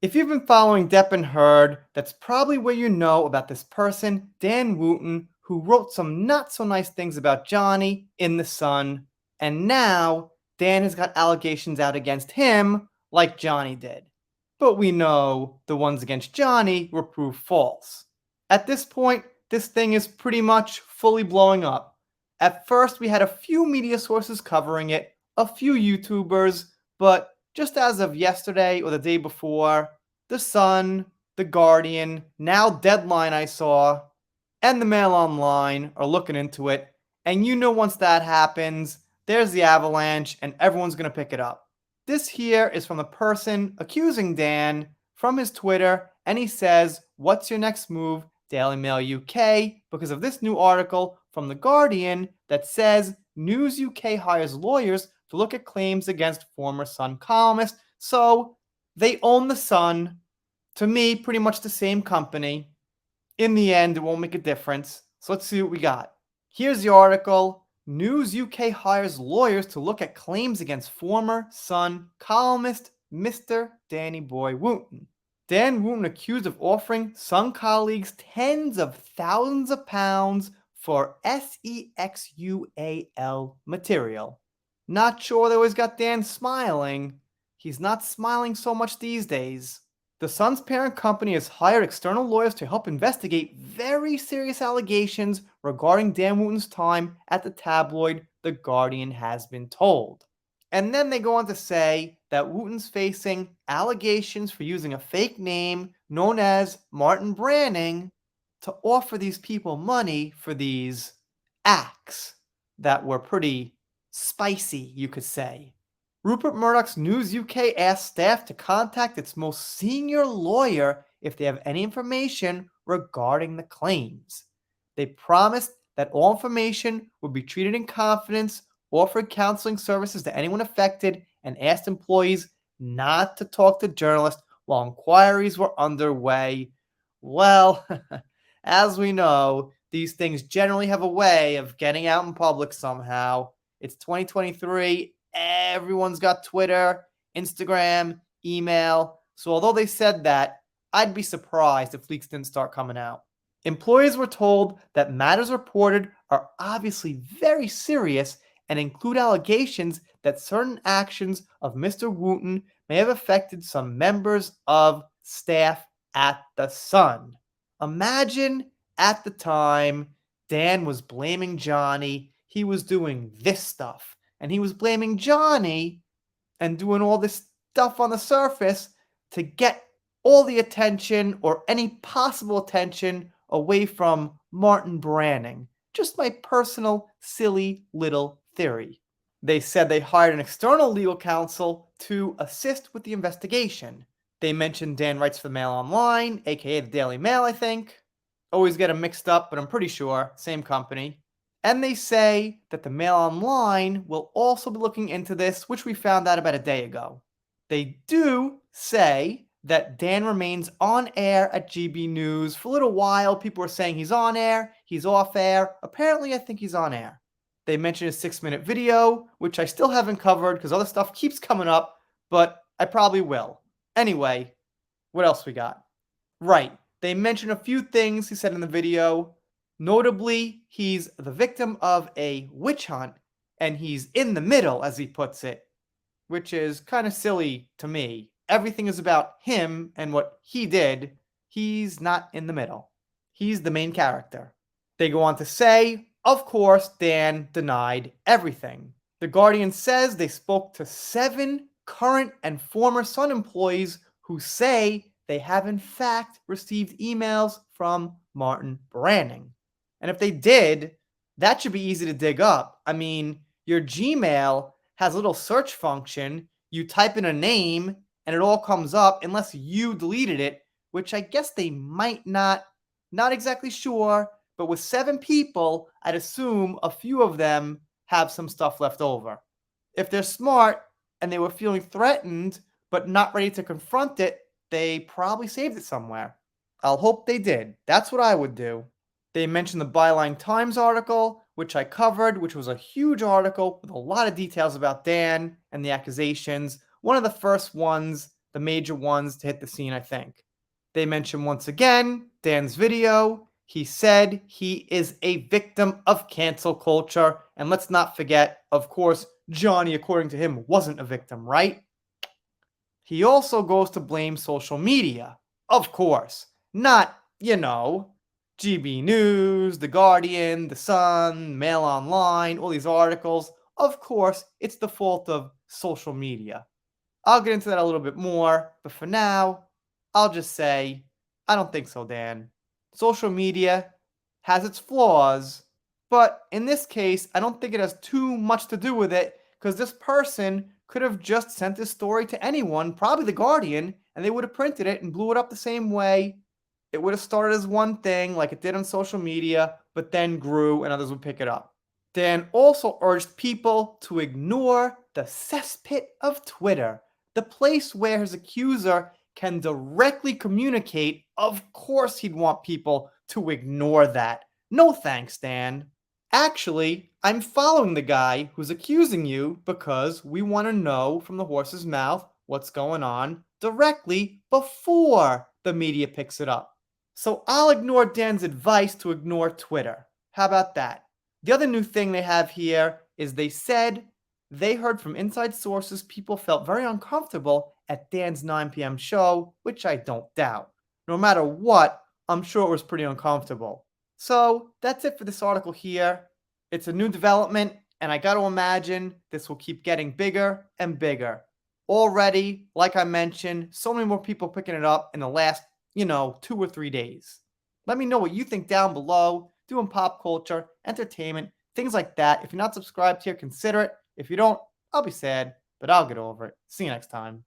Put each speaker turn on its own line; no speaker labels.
If you've been following Depp and Heard, that's probably where you know about this person, Dan Wooten, who wrote some not so nice things about Johnny in The Sun, and now Dan has got allegations out against him like Johnny did. But we know the ones against Johnny were proved false. At this point, this thing is pretty much fully blowing up. At first, we had a few media sources covering it, a few YouTubers, but just as of yesterday or the day before, The Sun, The Guardian, now Deadline I saw, and the Mail Online are looking into it. And you know once that happens, there's the avalanche and everyone's going to pick it up. This here is from the person accusing Dan from his Twitter, and he says, "What's your next move, Daily Mail UK?" because of this new article from The Guardian that says News UK hires lawyers to look at claims against former Sun columnist. So they own The Sun. To me, pretty much the same company. In the end, it won't make a difference. So let's see what we got. Here's the article. News UK hires lawyers to look at claims against former Sun columnist Mr. Danny Boy Wooten. Dan Wooten accused of offering Sun colleagues tens of thousands of pounds for sexual material. Not sure they always got Dan smiling. He's not smiling so much these days. The Sun's parent company has hired external lawyers to help investigate very serious allegations regarding Dan Wooten's time at the tabloid, The Guardian has been told. And then they go on to say that Wooten's facing allegations for using a fake name known as Martin Branning to offer these people money for these acts that were pretty spicy, you could say. Rupert Murdoch's News UK asked staff to contact its most senior lawyer if they have any information regarding the claims. They promised that all information would be treated in confidence, offered counseling services to anyone affected, and asked employees not to talk to journalists while inquiries were underway. Well, as we know, these things generally have a way of getting out in public somehow. It's 2023. Everyone's got Twitter, Instagram, email. So although they said that, I'd be surprised if leaks didn't start coming out. Employees were told that matters reported are obviously very serious and include allegations that certain actions of Mr. Wooten may have affected some members of staff at the Sun. Imagine at the time Dan was blaming Johnny. He was doing this stuff. And he was blaming Johnny and doing all this stuff on the surface to get all the attention or any possible attention away from Martin Branning. Just my personal, silly little theory. They said they hired an external legal counsel to assist with the investigation. They mentioned Dan writes for the Mail Online, aka the Daily Mail, I think. Always get them mixed up, but I'm pretty sure, same company. And they say that the Mail Online will also be looking into this, which we found out about a day ago. They do say that Dan remains on air at GB News. For a little while, people were saying he's on air, he's off air. Apparently, I think he's on air. They mentioned a 6-minute video, which I still haven't covered because other stuff keeps coming up, but I probably will. Anyway, what else we got? Right, they mentioned a few things he said in the video. Notably, he's the victim of a witch hunt, and he's in the middle, as he puts it, which is kind of silly to me. Everything is about him and what he did. He's not in the middle. He's the main character. They go on to say, of course, Dan denied everything. The Guardian says they spoke to 7 current and former Sun employees who say they have in fact received emails from Martin Branning. And if they did, that should be easy to dig up. I mean, your Gmail has a little search function. You type in a name and it all comes up unless you deleted it, which I guess they might not exactly sure. But with 7 people, I'd assume a few of them have some stuff left over. If they're smart and they were feeling threatened but not ready to confront it, they probably saved it somewhere. I'll hope they did. That's what I would do. They mentioned the Byline Times article, which I covered, which was a huge article with a lot of details about Dan and the accusations. One of the first ones the major ones to hit the scene, I think. They mention once again Dan's video. He said he is a victim of cancel culture. And let's not forget, of course, Johnny, according to him, wasn't a victim, right? He also goes to blame social media. Of course. Not, GB News, The Guardian, The Sun, Mail Online, all these articles. Of course, it's the fault of social media. I'll get into that a little bit more, but for now, I'll just say, I don't think so, Dan. Social media has its flaws, but in this case, I don't think it has too much to do with it because this person could have just sent this story to anyone, probably The Guardian, and they would have printed it and blew it up the same way. It would have started as one thing, like it did on social media, but then grew and others would pick it up. Dan also urged people to ignore the cesspit of Twitter, the place where his accuser can directly communicate. Of course, he'd want people to ignore that. No thanks, Dan. Actually, I'm following the guy who's accusing you because we want to know from the horse's mouth what's going on directly before the media picks it up. So I'll ignore Dan's advice to ignore Twitter. How about that? The other new thing they have here is they said they heard from inside sources people felt very uncomfortable at Dan's 9 p.m. show, which I don't doubt. No matter what, I'm sure it was pretty uncomfortable. So that's it for this article here. It's a new development, and I gotta imagine this will keep getting bigger and bigger. Already, like I mentioned, so many more people picking it up in the last, 2 or 3 days. Let me know what you think down below, doing pop culture, entertainment, things like that. If you're not subscribed here, consider it. If you don't, I'll be sad, but I'll get over it. See you next time.